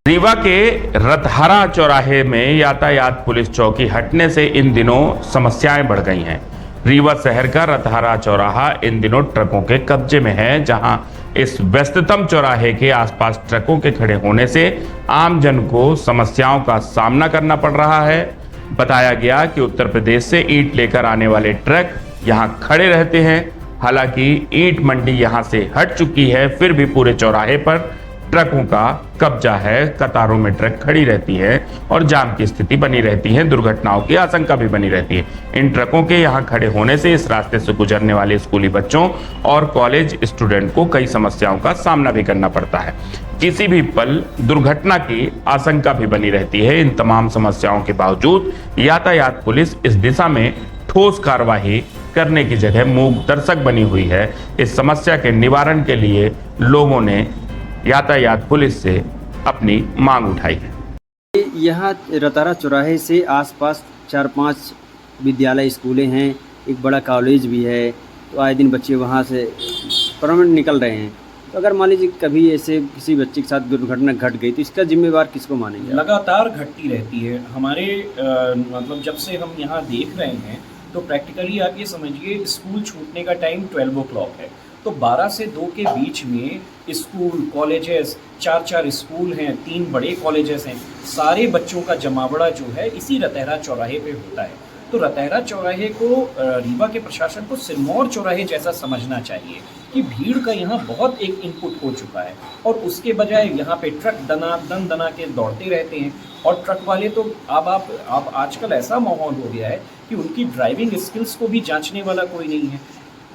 रीवा के रतहरा चौराहे में यातायात पुलिस चौकी हटने से इन दिनों समस्याएं बढ़ गई हैं। रीवा शहर का रतहरा चौराहा इन दिनों ट्रकों के कब्जे में है, जहां इस व्यस्ततम चौराहे के आसपास ट्रकों के खड़े होने से आमजन को समस्याओं का सामना करना पड़ रहा है। बताया गया कि उत्तर प्रदेश से ईंट लेकर आने वाले ट्रक यहां खड़े रहते हैं। हालांकि ईंट मंडी यहां से हट चुकी है, फिर भी पूरे चौराहे पर ट्रकों का कब्जा है। कतारों में ट्रक खड़ी रहती है और जाम की स्थिति बनी रहती है। दुर्घटनाओं की आशंका भी बनी रहती है। इन ट्रकों के यहां खड़े होने से इस रास्ते से गुजरने वाले स्कूली बच्चों और कॉलेज स्टूडेंट को कई समस्याओं का सामना भी करना पड़ता है। किसी भी पल दुर्घटना की आशंका भी बनी रहती है। इन तमाम समस्याओं के बावजूद यातायात पुलिस इस दिशा में ठोस कार्रवाई करने की जगह मूक दर्शक बनी हुई है। इस समस्या के निवारण के लिए लोगों ने यातायात पुलिस से अपनी मांग उठाई है। यहाँ रतारा चौराहे से आसपास 4-5 विद्यालय स्कूलें हैं, एक बड़ा कॉलेज भी है, तो आए दिन बच्चे वहाँ से परमानेंट निकल रहे हैं। तो अगर मान लीजिए कभी ऐसे किसी बच्चे के साथ दुर्घटना घट गई तो इसका जिम्मेवार किसको मानेंगे? लगातार घटती रहती है हमारे मतलब जब से हम यहाँ देख रहे हैं तो प्रैक्टिकली आप ये समझिए स्कूल छूटने का टाइम 12 o'clock है, तो 12 से 2 के बीच में स्कूल कॉलेजेस 4 स्कूल हैं, 3 बड़े कॉलेजेस हैं, सारे बच्चों का जमावड़ा जो है इसी रतहरा चौराहे पे होता है। तो रतहरा चौराहे को रीवा के प्रशासन को सिरमौर चौराहे जैसा समझना चाहिए कि भीड़ का यहाँ बहुत एक इनपुट हो चुका है और उसके बजाय यहाँ पे ट्रक दना के दौड़ते रहते हैं। और ट्रक वाले तो अब आजकल ऐसा माहौल हो गया है कि उनकी ड्राइविंग स्किल्स को भी जांचने वाला कोई नहीं है।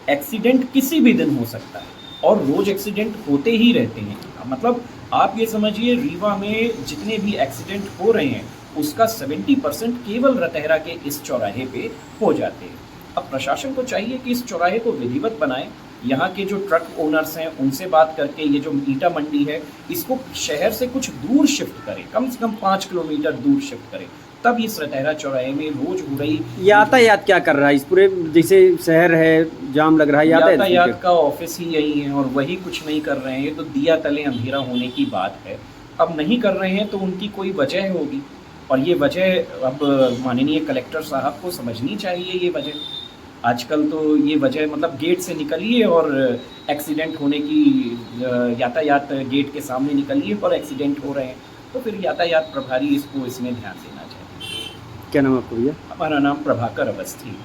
एक्सीडेंट किसी भी दिन हो सकता है और रोज एक्सीडेंट होते ही रहते हैं। मतलब आप ये समझिए रीवा में जितने भी एक्सीडेंट हो रहे हैं उसका 70% केवल रतहरा के इस चौराहे पे हो जाते हैं। अब प्रशासन को चाहिए कि इस चौराहे को विधिवत बनाए। यहाँ के जो ट्रक ओनर्स हैं उनसे बात करके ये जो ईटा मंडी है इसको शहर से कुछ दूर शिफ्ट करें, कम से कम 5 किलोमीटर दूर शिफ्ट करें, तब इस रतहरा चौराहे में रोज हो रही यातायात क्या कर रहा है? इस पूरे जैसे शहर है, जाम लग रहा है, यातायात का ऑफिस ही यही है और वही कुछ नहीं कर रहे हैं, तो दिया तले अंधेरा होने की बात है। अब नहीं कर रहे हैं तो उनकी कोई वजह होगी और ये वजह अब माननीय कलेक्टर साहब को समझनी चाहिए। ये वजह आजकल तो ये वजह मतलब गेट से निकलिए और एक्सीडेंट होने की यातायात गेट के सामने निकलिए और एक्सीडेंट हो रहे हैं, तो फिर यातायात प्रभारी इसको इसमें ध्यान देना चाहिए। क्या नाम है आपको भैया? हमारा नाम प्रभाकर अवस्थी।